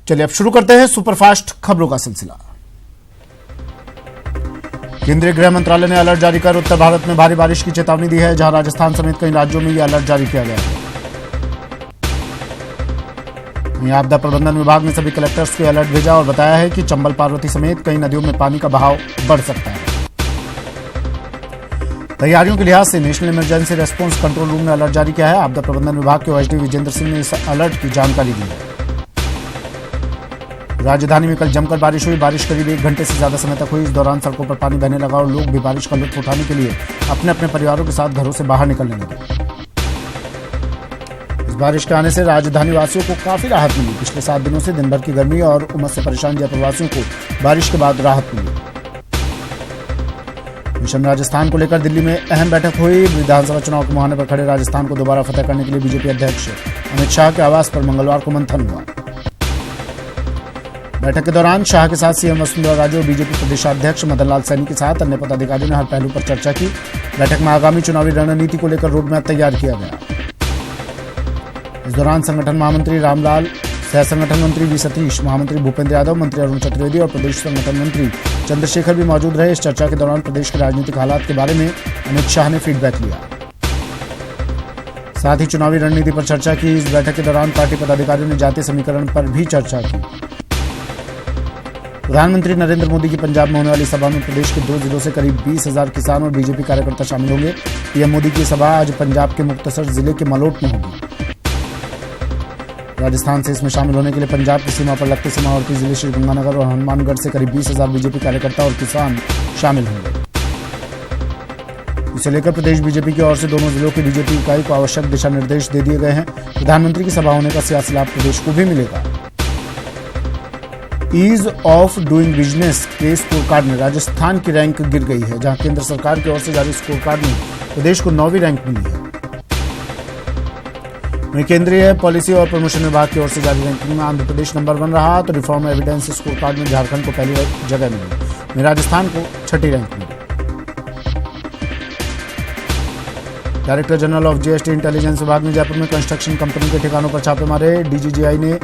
चलिए अब शुरू करते हैं सुपरफास्ट खबरों का सिलसिला। केंद्रीय गृह मंत्रालय ने अलर्ट जारी कर उत्तर भारत में भारी बारिश की चेतावनी दी है, जहां राजस्थान समेत कई राज्यों में यह अलर्ट जारी किया गया है। आपदा प्रबंधन विभाग ने सभी कलेक्टर्स को अलर्ट भेजा और बताया है कि चंबल पार्वती समेत कई नदियों में पानी का बहाव बढ़ सकता है। तैयारियों के लिहाज से national emergency response control room ने अलर्ट जारी किया है। आपदा प्रबंधन विभाग के ओएसडी विजेंद्र सिंह ने इस अलर्ट की जानकारी दी है। राजधानी में कल जमकर बारिश हुई। बारिश करीब 1 घंटे से ज्यादा समय तक हुई। इस दौरान सड़कों पर पानी बहने लगा और लोग भी बारिश का लुत्फ उठाने के लिए अपने अपने परिवारों के साथ घरों से बाहर निकलने लगे। इस बारिश के आने से राजधानी वासियों को काफी राहत मिली। पिछले 7 दिनों से दिन भर की गर्मी और उमस से परेशान जयपुर वासियों को बारिश के बाद राहत मिली। मिशन राजस्थान को लेकर दिल्ली में अहम बैठक हुई। विधानसभा चुनाव के मुहाने पर खड़े राजस्थान को दोबारा फतह करने के लिए बीजेपी अध्यक्ष अमित शाह के आवास पर मंगलवार को मंथन हुआ। बैठक के दौरान शाह के साथ सीएम वसुंधरा राजे और बीजेपी प्रदेशाध्यक्ष मदन लाल सैनी के साथ अन्य पदाधिकारियों ने हर पहलू पर चर्चा की। बैठक में आगामी चुनावी रणनीति को लेकर रोडमैप तैयार किया गया। इस दौरान संगठन महामंत्री रामलाल, सह संगठन मंत्री वी सतीश, महामंत्री भूपेंद्र यादव, मंत्री अरुण चतुर्वेदी और प्रदेश संगठन मंत्री चंद्रशेखर भी मौजूद रहे। इस चर्चा के दौरान प्रदेश के राजनीतिक हालात के बारे में अमित शाह ने फीडबैक लिया। साथ ही चुनावी रणनीति पर चर्चा की। इस बैठक के दौरान पार्टी पदाधिकारियों ने जातीय समीकरण पर भी चर्चा की। प्रधानमंत्री नरेंद्र मोदी की पंजाब में होने वाली सभा में प्रदेश के 2 जिलों से करीब 20,000 किसान और बीजेपी कार्यकर्ता शामिल होंगे। पीएम मोदी की सभा आज पंजाब के मुक्तसर जिले के मलोट में होगी। राजस्थान से इसमें शामिल होने के लिए पंजाब की सीमा पर लगते सीमावर्ती जिले श्रीगंगानगर और हनुमानगढ़ से करीब 20,000 बीजेपी कार्यकर्ता और किसान शामिल होंगे। इसे लेकर प्रदेश बीजेपी की ओर से दोनों जिलों की बीजेपी इकाई को आवश्यक दिशा निर्देश दे दिए गए हैं। प्रधानमंत्री की सभा होने का सियासी लाभ प्रदेश को भी मिलेगा। ईज ऑफ डूइंग बिजनेस के स्कोर कार्ड में राजस्थान की रैंक गिर गई है, जहां केंद्र सरकार की ओर से जारी स्कोर कार्ड में प्रदेश को 9वीं रैंक मिली है। वहीं केंद्रीय पॉलिसी और प्रमोशन विभाग की ओर से जारी रैंकिंग में आंध्र प्रदेश नंबर 1 रहा, तो रिफॉर्म एविडेंस स्कोर कार्ड में झारखंड को पहली जगह मिली। वहीं राजस्थान को 6ठी रैंक मिली। Director general of GST intelligence विभाग ने जयपुर में कंस्ट्रक्शन कंपनी के ठिकानों पर छापे मारे। डीजीजीआई ने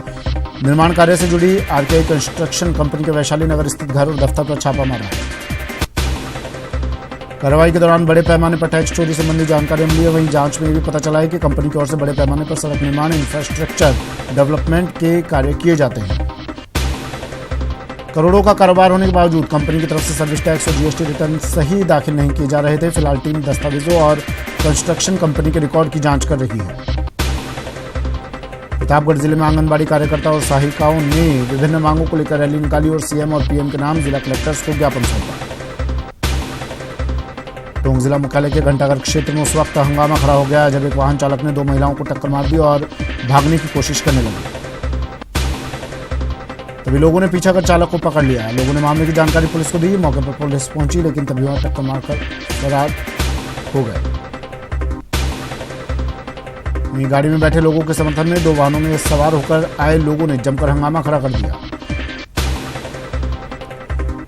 निर्माण कार्य से जुड़ी आरकेआई कंस्ट्रक्शन कंपनी के वैशाली नगर स्थित घर और दफ्तर पर छापा मारा। कार्रवाई के दौरान बड़े पैमाने पर टैक्स चोरी संबंधी जानकारी मिली है। वहीं जांच में यह भी पता चला है कि कंपनी की ओर से बड़े पैमाने पर सड़क निर्माण, इंफ्रास्ट्रक्चर डेवलपमेंट के कार्य किए जाते हैं। करोड़ों का कारोबार होने के बावजूद कंपनी की तरफ से सर्विस टैक्स और जीएसटी रिटर्न सही दाखिल नहीं किए जा रहे थे। फिलहाल टीम दस्तावेजों और कंस्ट्रक्शन कंपनी के रिकॉर्ड की जांच कर रही है। प्रतापगढ़ जिले में आंगनबाड़ी कार्यकर्ता और सहायिकाओं ने विभिन्न मांगों को लेकर रैली निकाली और सीएम और पीएम के नाम जिला कलेक्टर्स को ज्ञापन सौंपा। टोंक जिला मुख्यालय के घंटाघर क्षेत्र में उस वक्त हंगामा खड़ा हो गया जब एक वाहन चालक ने 2 महिलाओं को टक्कर मार दी और भागने की कोशिश करने लगे। तभी लोगों ने पीछा कर चालक को पकड़ लिया। लोगों ने मामले की जानकारी पुलिस को दी। मौके पर पुलिस पहुंची, लेकिन तभी वहां टक्कर मारकर फरार हो गए। गाड़ी में बैठे लोगों के समर्थन में 2 वाहनों में सवार होकर आए लोगों ने जमकर हंगामा खड़ा कर दिया।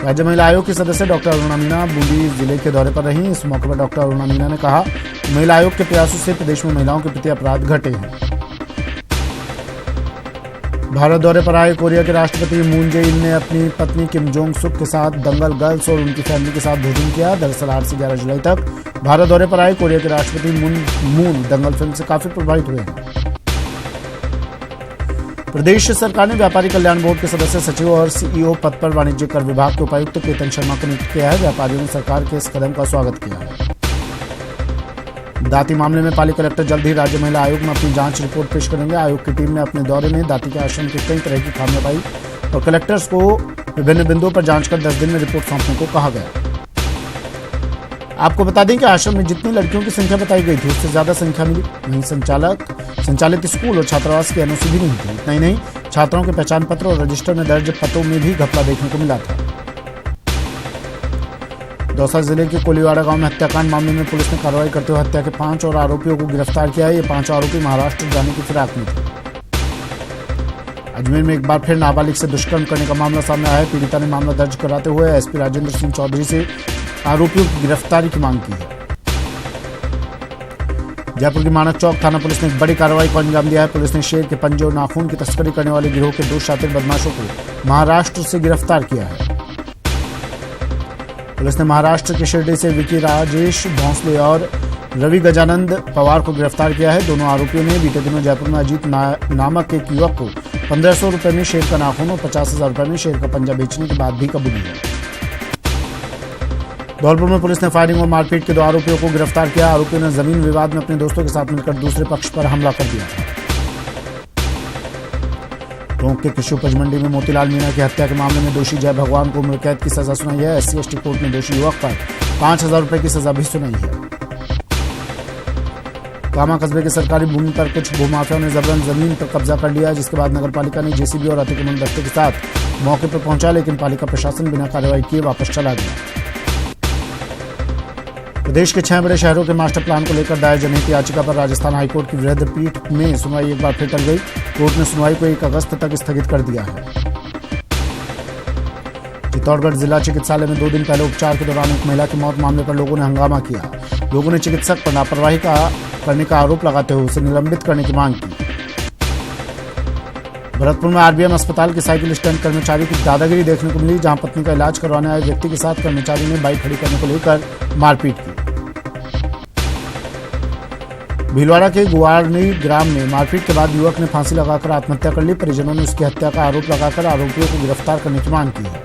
राज्य महिला आयोग की सदस्य डॉक्टर अरुणा मीना बूंदी जिले के दौरे पर रहीं। इस मौके पर डॉक्टर अरुणा मीना ने कहा, महिला आयोग के प्रयासों से प्रदेश में महिलाओं के प्रति अपराध घटे हैं। भारत दौरे पर आए कोरिया के राष्ट्रपति मून जे-इन ने अपनी पत्नी किम जोंग सुक के साथ दंगल गर्ल्स और उनकी फैमिली के साथ भोजन किया। दरअसल 8 से 11 जुलाई तक भारत दौरे पर आए कोरिया के राष्ट्रपति मून दंगल फिल्म से काफी प्रभावित हुए हैं। प्रदेश सरकार ने व्यापारी कल्याण बोर्ड के सदस्य सचिव और सीईओ पद पर वाणिज्य कर विभाग के उपायुक्त केतन शर्मा को नियुक्त किया है। व्यापारियों ने सरकार के इस कदम का स्वागत किया है। दाती मामले में पाली कलेक्टर जल्द ही राज्य महिला आयोग में अपनी जांच रिपोर्ट पेश करेंगे। आयोग की टीम ने अपने दौरे में दाती के आश्रम की कई तरह की खामियां पाई और कलेक्टर्स को विभिन्न बिंदुओं पर जांच कर 10 दिन में रिपोर्ट सौंपने को कहा गया। आपको बता दें कि आश्रम में जितनी लड़कियों की संख्या बताई गई थी उससे ज्यादा संख्या मिली। वहीं संचालित स्कूल और छात्रावास की एनओसी भी नहीं थी। इतना ही नहीं, छात्राओं के पहचान पत्र और रजिस्टर में दर्ज पतों में भी घपला देखने को मिला था। दौसा जिले के कोलीवाड़ा गांव में हत्याकांड मामले में पुलिस ने कार्रवाई करते हुए हत्या के 5 और आरोपियों को गिरफ्तार किया है। ये 5 आरोपी महाराष्ट्र जाने की फिराक में थे। अजमेर में एक बार फिर नाबालिग से दुष्कर्म करने का मामला सामने आया है। पीड़िता ने मामला दर्ज कराते हुए एसपी राजेंद्र सिंह चौधरी से आरोपियों की गिरफ्तारी की मांग की है। जयपुर की मानक चौक थाना पुलिस ने एक बड़ी कार्रवाई को अंजाम दिया है। पुलिस ने शेर के पंजे और नाखून की तस्करी करने वाले गिरोह के 2 शातिर बदमाशों को महाराष्ट्र से गिरफ्तार किया है। पुलिस ने महाराष्ट्र के शिरडी से विकी राजेश भोंसले और रवि गजानंद पवार को गिरफ्तार किया है। दोनों आरोपियों ने बीते दिनों जयपुर में अजीत नामक एक युवक को 1500 रुपए में शेर का नाखून और 50,000 रुपए में शेर का पंजा बेचने की बात भी कबूली है। धौलपुर में पुलिस ने फायरिंग और मारपीट के 2 आरोपियों को गिरफ्तार किया। आरोपियों ने जमीन विवाद में अपने दोस्तों के साथ मिलकर दूसरे पक्ष पर हमला कर दिया था। टोंक के कृषि उपज मंडी में मोतीलाल मीणा की हत्या के मामले में दोषी जय भगवान को उम्र कैद की सजा सुनाई है। SC/ST कोर्ट ने दोषी युवक पर 5,000 रुपए की सजा भी सुनाई है। कामा कस्बे के सरकारी भूमि पर कुछ भूमाफियाओं ने जबरन जमीन पर कब्जा कर लिया, जिसके बाद नगर पालिका ने JCB और अतिक्रमण दस्ते के साथ मौके पर पहुंचा, लेकिन पालिका प्रशासन बिना कार्रवाई किए वापस चला गया। प्रदेश के 6 बड़े शहरों के मास्टर प्लान को लेकर दायर जनहित याचिका पर राजस्थान हाईकोर्ट की वृहद पीठ में सुनवाई एक बार फिर टल गई। कोर्ट ने सुनवाई को 1 अगस्त तक स्थगित कर दिया है। चित्तौड़गढ़ जिला चिकित्सालय में 2 दिन पहले उपचार के दौरान एक महिला की मौत मामले पर लोगों ने हंगामा किया। लोगों ने चिकित्सक पर लापरवाही करने का आरोप लगाते हुए उसे निलंबित करने की मांग की। भरतपुर में RBM अस्पताल के साइकिल स्टैंड कर्मचारी की दादागिरी देखने को मिली, जहां पत्नी का इलाज करवाने आए व्यक्ति के साथ कर्मचारी ने बाइक खड़ी करने को लेकर मारपीट की। भीलवाड़ा के गुवारनी ग्राम में मारपीट के बाद युवक ने फांसी लगाकर आत्महत्या कर ली। परिजनों ने उसकी हत्या का आरोप लगाकर आरोपियों को गिरफ्तार करने की मांग की है।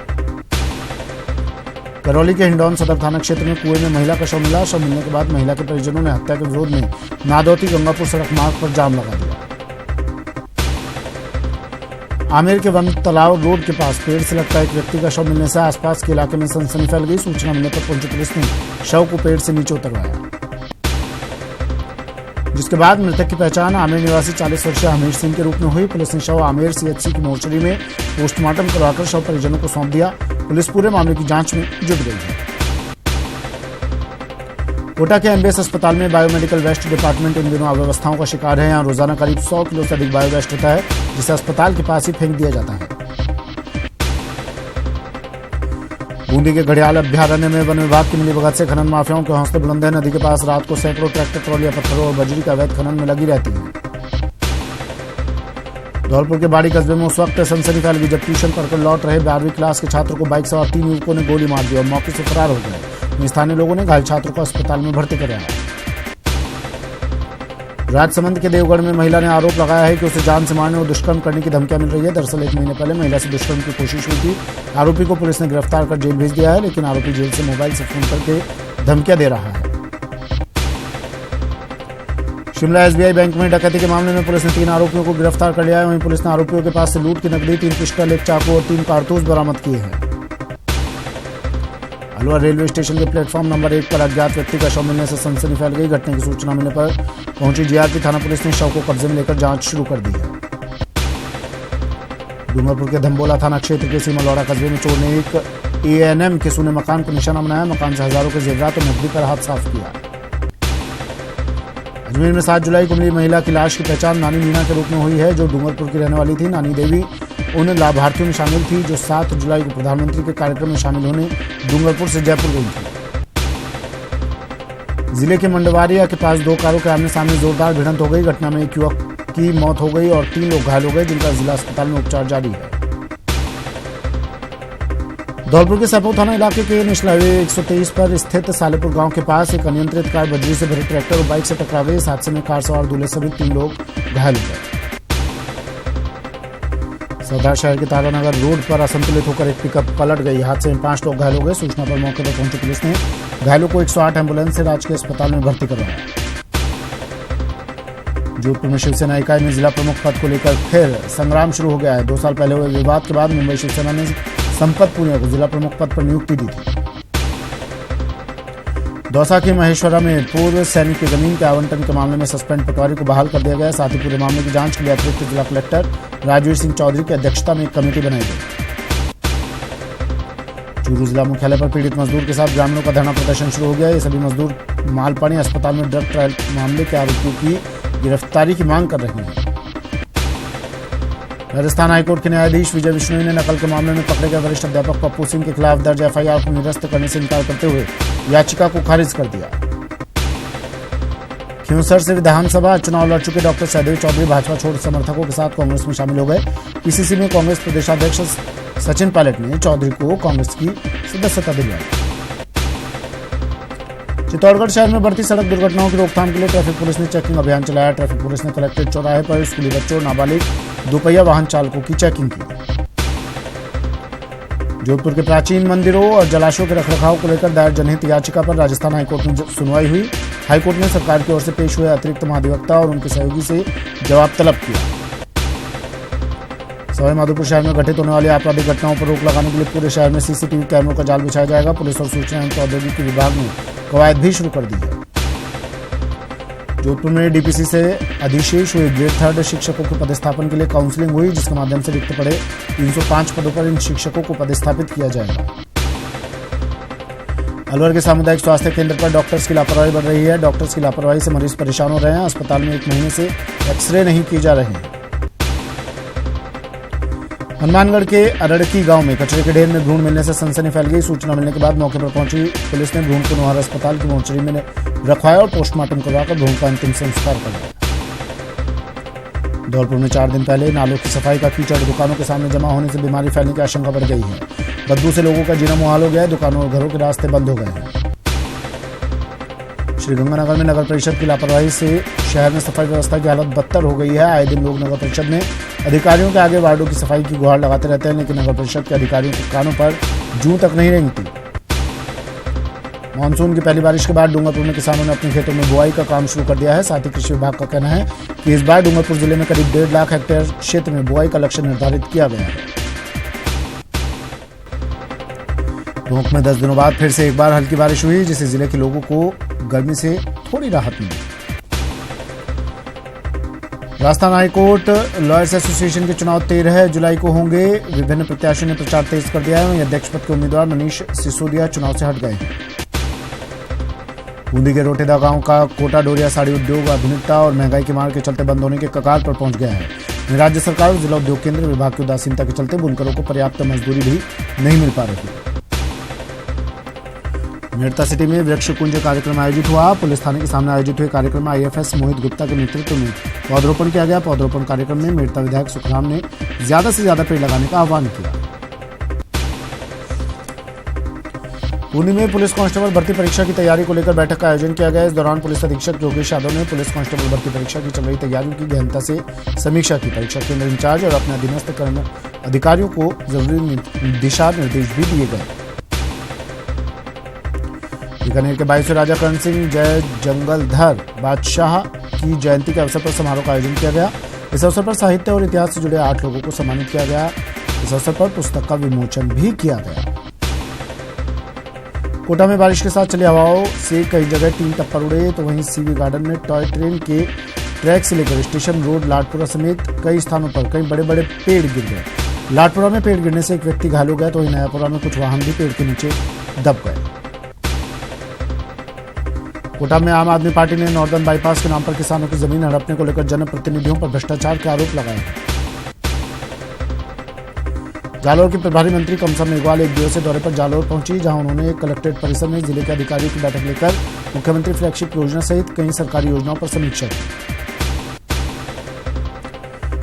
करौली के हिंडौन सदर थाना क्षेत्र में कुएं में महिला का शव मिला। शव मिलने के बाद महिला के परिजनों ने हत्या के विरोध में नादौती गंगापुर सड़क मार्ग पर जाम लगा दिया। आमेर के वन तालाब रोड के पास पेड़ से लटका एक व्यक्ति का शव मिलने से आसपास के इलाके में सनसनी फैल गई। सूचना मिलने पर पहुंची पुलिस ने शव को पेड़ से नीचे उतरवाया, जिसके बाद मृतक की पहचान आमेर निवासी 40 वर्षीय हमीर सिंह के रूप में हुई। पुलिस ने शव आमेर CHC की मोर्चरी में पोस्टमार्टम करवाकर शव परिजनों को सौंप दिया। पुलिस पूरे मामले की जांच में जुट गई है। कोटा के MBS अस्पताल में बायोमेडिकल वेस्ट डिपार्टमेंट इन दिनों अव्यवस्थाओं का शिकार है। यहाँ रोजाना करीब 100 किलो से अधिक बायो वेस्ट होता है, जिसे अस्पताल के पास ही फेंक दिया जाता है। बूंदी के घड़ियाल अभ्यारण्य में वन विभाग की मिलीभगत से खनन माफियाओं के हौसले बुलंद है। नदी के पास रात को सैकड़ों ट्रैक्टर ट्रॉलियां पत्थरों और बजरी का अवैध खनन में लगी रहती है। धौलपुर के बाड़ी कस्बे में उस वक्त सनसनी फैल गई जब ट्यूशन पढ़कर लौट रहे 12वीं क्लास के छात्र को बाइक सवार 3 युवकों ने गोली मार दी और मौके से फरार हो गए। स्थानीय लोगों ने घायल छात्र को अस्पताल में भर्ती कराया। राजसमंद के देवगढ़ में महिला ने आरोप लगाया है कि उसे जान से मारने और दुष्कर्म करने की धमकियां मिल रही है। दरअसल 1 महीने पहले महिला से दुष्कर्म की कोशिश हुई थी। आरोपी को पुलिस ने गिरफ्तार कर जेल भेज दिया है, लेकिन आरोपी जेल से मोबाइल से फोन करके धमकियां दे रहा है। शिमला SBI बैंक में डकैती के मामले में पुलिस ने 3 आरोपियों को गिरफ्तार कर लिया है। वहीं पुलिस ने आरोपियों के पास से लूट की नकदी, 3 पिस्टल, 1 चाकू और 3 कारतूस बरामद किए हैं। अलवर रेलवे स्टेशन के प्लेटफॉर्म नंबर 1 पर अज्ञात व्यक्ति का शव मिलने से सनसनी फैल गई। घटना की सूचना मिलने पर पहुंची GRP थाना पुलिस ने शव को कब्जे में लेकर जांच शुरू कर दी है। डूंगरपुर के धम्बोला थाना क्षेत्र के सीमालौड़ा कस्बे में चोर ने एक ANM के सुने मकान को निशाना बनाया। मकान से हजारों के जेवरात और नकदी पर हाथ साफ किया। अजमेर में 7 जुलाई को मिली महिला की लाश की पहचान नानी मीणा के रूप में हुई है, जो डूंगरपुर की रहने वाली थी। नानी देवी उन लाभार्थियों में शामिल थी जो 7 जुलाई को प्रधानमंत्री के कार्यक्रम में शामिल होने डूंगरपुर से जयपुर गई थी। जिले के मंडवारिया के पास 2 कारों के आमने सामने जोरदार भिड़ंत हो गई। घटना में एक युवक की मौत हो गई और 3 लोग घायल हो गए, जिनका जिला अस्पताल में उपचार जारी है। धौलपुर के सैपो थाना इलाके के नेशनल हाईवे 123 पर स्थित सालेपुर गांव के पास एक अनियंत्रित कार बजरी से भरे ट्रैक्टर और बाइक से टकरा गई। इस हादसे में कार सवार दूल्हे समेत 3 लोग घायल हो गए। सरदार शहर के तारानगर रोड पर असंतुलित होकर एक पिकअप पलट गई। हादसे में 5 लोग घायल हो गए। सूचना पर मौके पर पहुंची पुलिस ने घायलों को 108 एम्बुलेंस से राजकीय अस्पताल में भर्ती करवाया। जोधपुर में शिवसेना इकाई में जिला प्रमुख पद को लेकर फिर संग्राम शुरू हो गया है। 2 साल पहले हुए विवाद के बाद मुंबई शिवसेना ने संपत पुनिया को जिला प्रमुख पद पर नियुक्ति दी थी। दौसा के महेश्वरा में पूर्व सैनिक की जमीन के आवंटन के मामले में सस्पेंड पटवारी को बहाल कर दिया गया। साथ ही पूरे मामले की जांच के लिए अतिरिक्त जिला कलेक्टर राजवीर सिंह चौधरी की अध्यक्षता में एक कमेटी बनाई गई। चूरू जिला मुख्यालय पर पीड़ित मजदूर के साथ ग्रामीणों का धरना प्रदर्शन शुरू हो गया। ये सभी मजदूर मालपानी अस्पताल में ड्रग ट्रायल मामले के आरोपियों की गिरफ्तारी की मांग कर रहे हैं। राजस्थान हाईकोर्ट के न्यायाधीश विजय बिश्नोई ने नकल के मामले में पकड़े गए वरिष्ठ अध्यापक पप्पू सिंह के खिलाफ दर्ज FIR को निरस्त करने से इनकार करते हुए याचिका को खारिज कर दिया। खिंवसर से विधानसभा चुनाव लड़ चुके डॉक्टर सहदेव चौधरी भाजपा छोड़ समर्थकों के साथ कांग्रेस में शामिल हो गए। पीसीसी में कांग्रेस प्रदेशाध्यक्ष सचिन पायलट ने चौधरी को कांग्रेस की सदस्यता दिलवाई। चित्तौड़गढ़ शहर में बढ़ती सड़क दुर्घटनाओं की रोकथाम के लिए ट्रैफिक पुलिस ने चेकिंग अभियान चलाया। ट्रैफिक पुलिस ने कलेक्ट्रेट चौराहे पर स्कूली बच्चों और नाबालिग दोपहिया वाहन चालकों की चेकिंग की। जोधपुर के प्राचीन मंदिरों और जलाशयों के रखरखाव को लेकर दायर जनहित याचिका पर राजस्थान हाईकोर्ट में सुनवाई हुई। हाईकोर्ट ने सरकार की ओर से पेश हुए अतिरिक्त महाधिवक्ता और उनके सहयोगी से जवाब तलब किया। सवाई माधोपुर शहर में घटित होने वाली आपराधिक घटनाओं पर रोक लगाने के लिए पूरे शहर में सीसीटीवी कैमरों का जाल बिछाया जाएगा। पुलिस और सूचना एवं प्रौद्योगिकी विभाग ने कवायद भी शुरू कर दी है। जोधपुर में डीपीसी से अधिशेष हुए ग्रेड 3 शिक्षकों के पदस्थापन के लिए काउंसलिंग हुई, जिसके माध्यम से रिक्त पड़े 305 पदों पर इन शिक्षकों को पदस्थापित किया जाएगा। अलवर के सामुदायिक स्वास्थ्य केंद्र पर डॉक्टर्स की लापरवाही बढ़ रही है। डॉक्टर्स की लापरवाही से मरीज परेशान हो रहे हैं। अस्पताल में 1 महीने से एक्सरे नहीं किए जा रहे हैं। हनुमानगढ़ के अरड़की गांव में कचरे के ढेर में भ्रूण मिलने से सनसनी फैल गई। सूचना मिलने के बाद मौके पर पहुंची पुलिस ने भ्रूण को नोहर अस्पताल की मोर्चरी में रखवाया और पोस्टमार्टम करवाकर भ्रूण का अंतिम संस्कार करवाया। धौलपुर में 4 दिन पहले नालों की सफाई का कीचड़ दुकानों के सामने जमा होने से बीमारी फैलने की आशंका बढ़ गई है। बदबू से लोगों का जीना मुहाल हो गया है। दुकानों और घरों के रास्ते बंद हो गए हैं। श्रीगंगानगर में नगर परिषद की लापरवाही से शहर में सफाई व्यवस्था की हालत बदतर हो गई है। आए दिन लोग नगर परिषद में अधिकारियों के आगे वार्डों की सफाई की गुहार लगाते रहते हैं, लेकिन नगर परिषद के अधिकारियों के कानों पर जूं तक नहीं रेंगती। मानसून की पहली बारिश के बाद डूंगरपुर में किसानों ने अपने खेतों में बुआई का काम शुरू कर दिया है। साथ ही कृषि विभाग का कहना है कि इस बार डूंगरपुर जिले में करीब 1.5 लाख हेक्टेयर क्षेत्र में बुआई का लक्ष्य निर्धारित किया गया है। टोंक में 10 दिनों बाद फिर से एक बार हल्की बारिश हुई, जिससे जिले के लोगों को गर्मी से थोड़ी राहत मिली। राजस्थान हाईकोर्ट लॉयर्स एसोसिएशन के चुनाव 13 जुलाई को होंगे। विभिन्न प्रत्याशियों ने प्रचार तेज कर दिया है। वहीं अध्यक्ष पद के उम्मीदवार मनीष सिसोदिया चुनाव से हट गए हैं। बूंदी के रोटेदा गांव का कोटा डोरिया साड़ी उद्योग आधुनिकता और महंगाई की मार के चलते बंद होने के कगार पर पहुंच गया है। राज्य सरकार और जिला उद्योग केंद्र विभाग की उदासीनता के चलते बुनकरों को पर्याप्त मजदूरी भी नहीं मिल पा रही। मेड़ता सिटी में वृक्ष कुंज कार्यक्रम आयोजित हुआ। पुलिस थाने के सामने आयोजित हुए कार्यक्रम में आईएफएस मोहित गुप्ता के नेतृत्व में पौधरोपण किया गया। पौधरोपण कार्यक्रम में मेड़ता विधायक सुखराम ने ज्यादा से ज्यादा पेड़ लगाने का आह्वान किया। पुणे में पुलिस कांस्टेबल भर्ती परीक्षा की तैयारी को लेकर बैठक का आयोजन किया गया। इस दौरान पुलिस अधीक्षक योगेश यादव ने पुलिस कांस्टेबल भर्ती परीक्षा की चल रही तैयारियों की गहनता से समीक्षा की। परीक्षा केंद्र इंचार्ज और अपने अधीनस्थ अधिकारियों को जरूरी दिशा निर्देश भी दिए गए। बीकानेर के 22वें राजा करण सिंह जय जंगलधर बादशाह की जयंती के अवसर पर समारोह का आयोजन किया गया। इस अवसर पर साहित्य और इतिहास से जुड़े 8 लोगों को सम्मानित किया गया। इस अवसर पर पुस्तक का विमोचन भी किया गया। कोटा में बारिश के साथ चली हवाओं से कई जगह 3 टप्पर उड़े, तो वहीं सीवी गार्डन में टॉय ट्रेन के ट्रैक से लेकर स्टेशन रोड लाडपुरा समेत कई स्थानों पर कई बड़े बड़े पेड़ गिर गए। लाडपुरा में पेड़ गिरने से एक व्यक्ति घायल हो गया, तो वहीं नयापुरा में कुछ वाहन भी पेड़ के नीचे दब गए। कोटा में आम आदमी पार्टी ने नॉर्दर्न बाईपास के नाम पर किसानों की जमीन हड़पने को लेकर जनप्रतिनिधियों पर भ्रष्टाचार के आरोप लगाए हैं। जालोर के प्रभारी मंत्री कमसा मेघवाल एक दिवसीय दौरे पर जालोर पहुंची, जहां उन्होंने कलेक्ट्रेट परिसर में जिले के अधिकारियों की बैठक लेकर मुख्यमंत्री फ्लैगशिप योजना सहित कई सरकारी योजनाओं पर समीक्षा की।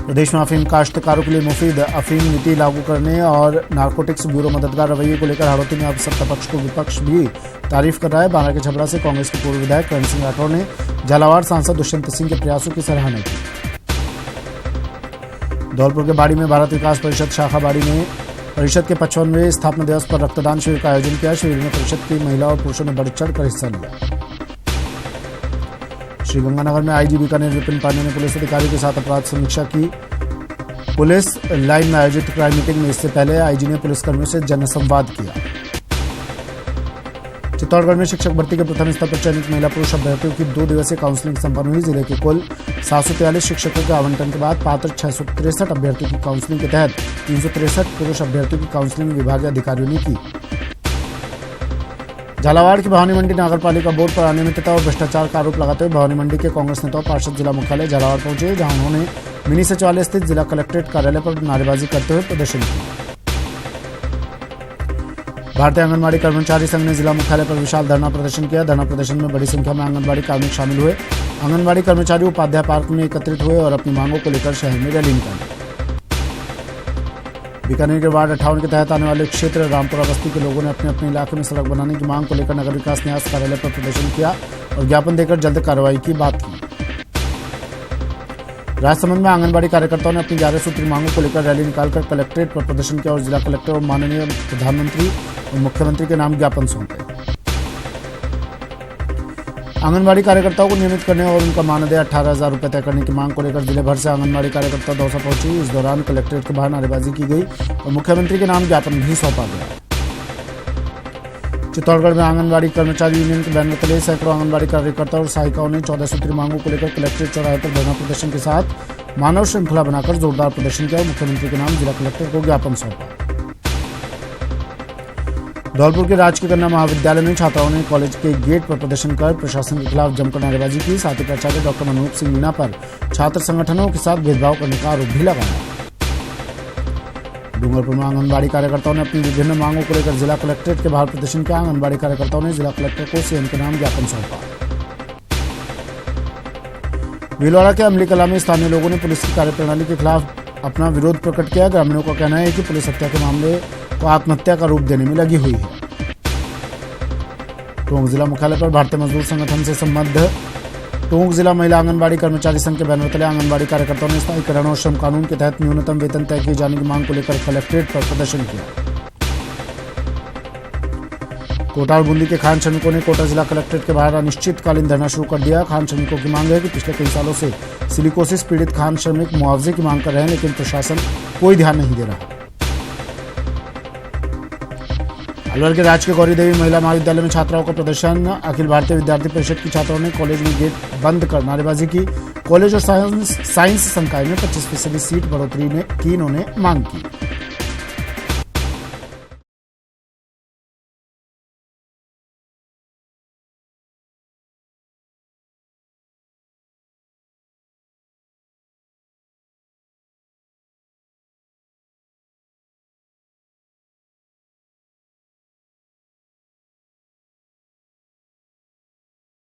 प्रदेश में अफीम काश्तकारों के लिए मुफीद अफीम नीति लागू करने और नारकोटिक्स ब्यूरो मददगार रवैये को लेकर हाड़ौती में अब सत्ता पक्ष को विपक्ष भी तारीफ कर रहा है। बांदा के छबड़ा से कांग्रेस के पूर्व विधायक करण सिंह राठौर ने झालावाड़ सांसद दुष्यंत सिंह के प्रयासों की सराहना की। धौलपुर के बाड़ी में भारत विकास परिषद शाखा बाड़ी ने परिषद के 55वें स्थापना दिवस पर रक्तदान शिविर का आयोजन किया। शिविर में परिषद की महिला और पुरुषों ने बढ़ चढ़कर हिस्सा लिया। श्रीगंगानगर में आईजी बीकानेर विपिन पांडे ने पुलिस अधिकारियों के साथ अपराध समीक्षा की। पुलिस लाइन में आयोजित क्राइम मीटिंग में इससे पहले आईजी ने पुलिसकर्मियों से जनसंवाद किया। चित्तौड़गढ़ में शिक्षक भर्ती के प्रथम स्तर पर चयनित महिला पुरुष अभ्यर्थियों की 2 दिवसीय काउंसलिंग संपन्न हुई। जिले के कुल 743 शिक्षकों के आवंटन के बाद पात्र 663 अभ्यर्थियों की काउंसलिंग के तहत 363 पुरुष अभ्यर्थियों की काउंसलिंग विभागीय अधिकारियों ने की। झालावाड़ की भवानी मंडी नगर पालिका बोर्ड पर अनियमितता और भ्रष्टाचार का आरोप लगाते हुए भवानी मंडी के कांग्रेस नेता पार्षद जिला मुख्यालय झालावाड़ पहुंचे, जहां उन्होंने मिनी सचिवालय स्थित जिला कलेक्ट्रेट कार्यालय पर नारेबाजी करते हुए प्रदर्शन किया। भारतीय आंगनबाड़ी कर्मचारी संघ ने जिला मुख्यालय पर विशाल धरना प्रदर्शन किया। धरना प्रदर्शन में बड़ी संख्या में आंगनबाड़ी कार्मिक शामिल हुए। आंगनबाड़ी कर्मचारी उपाध्याय पार्क में एकत्रित हुए और अपनी मांगों को लेकर शहर में रैली निकाली। बीकानेर के वार्ड 58 के तहत आने वाले क्षेत्र रामपुरा बस्ती के लोगों ने अपने अपने इलाके में सड़क बनाने की मांग को लेकर नगर विकास न्यास कार्यालय पर प्रदर्शन किया और ज्ञापन देकर जल्द कार्रवाई की बात की। राजसमंद में आंगनबाड़ी कार्यकर्ताओं ने अपनी 11 सूत्री मांगों को लेकर रैली निकालकर कलेक्ट्रेट पर प्रदर्शन किया और जिला कलेक्टर और माननीय प्रधानमंत्री और मुख्यमंत्री के नाम ज्ञापन सौंपे। आंगनबाड़ी कार्यकर्ताओं को नियमित करने और उनका मानदेय 18,000 रुपये तय करने की मांग को लेकर जिले भर से आंगनबाड़ी कार्यकर्ता दौसा पहुंची। इस दौरान कलेक्ट्रेट के बाहर नारेबाजी की गई और मुख्यमंत्री के नाम ज्ञापन भी सौंपा गया। चित्तौड़गढ़ में आंगनबाड़ी कर्मचारी यूनियन के बैनर तले सैकड़ों आंगनबाड़ी कार्यकर्ता और सहायिकाओं ने 14 सूत्री मांगों को लेकर कलेक्ट्रेट चौराहे पर धरना प्रदर्शन के साथ मानव श्रृंखला बनाकर जोरदार प्रदर्शन किया और मुख्यमंत्री के नाम जिला कलेक्टर को ज्ञापन सौंपा। धौलपुर के राजकीय कन्या महाविद्यालय में छात्राओं ने कॉलेज के गेट पर प्रदर्शन कर प्रशासन के खिलाफ जमकर नारेबाजी की। साथ ही प्राचार्य डॉक्टर मनोज सिंह मीणा पर छात्र संगठनों के साथ भेदभाव करने का आरोप भी लगाया। डूंगरपुर में आंगनबाड़ी कार्यकर्ताओं ने अपनी विभिन्न मांगों को लेकर जिला कलेक्ट्रेट के बाहर प्रदर्शन किया। आंगनबाड़ी कार्यकर्ताओं ने जिला कलेक्टर को सीएम के नाम ज्ञापन सौंपा। भीलवाड़ा के अमली कला में स्थानीय लोगों ने पुलिस की कार्यप्रणाली के खिलाफ अपना विरोध प्रकट किया। ग्रामीणों का कहना है कि पुलिस हत्या के मामले को आत्महत्या का रूप देने में लगी हुई है। टोंक जिला मुख्यालय पर भारतीय मजदूर संगठन से संबद्ध टोंक जिला महिला आंगनबाड़ी कर्मचारी संघ के बैनर तले आंगनबाड़ी कार्यकर्ताओं ने स्थायीकरण और श्रम कानून के तहत न्यूनतम वेतन तय किए जाने की मांग को लेकर कलेक्ट्रेट पर प्रदर्शन किया। कोटा और बूंदी के खान श्रमिकों ने कोटा जिला कलेक्ट्रेट के बाहर अनिश्चितकालीन धरना शुरू कर दिया। खान श्रमिकों की मांग है कि पिछले कई सालों से सिलिकोसिस पीड़ित खान श्रमिक मुआवजे की मांग कर रहे हैं, लेकिन प्रशासन कोई ध्यान नहीं दे रहा। अलवर के राजकीय गौरी देवी महिला महाविद्यालय में छात्राओं का प्रदर्शन। अखिल भारतीय विद्यार्थी परिषद की छात्राओं ने कॉलेज में गेट बंद कर नारेबाजी की। कॉलेज और साइंस संकाय में 25% सीट बढ़ोतरी की इन्होंने मांग की।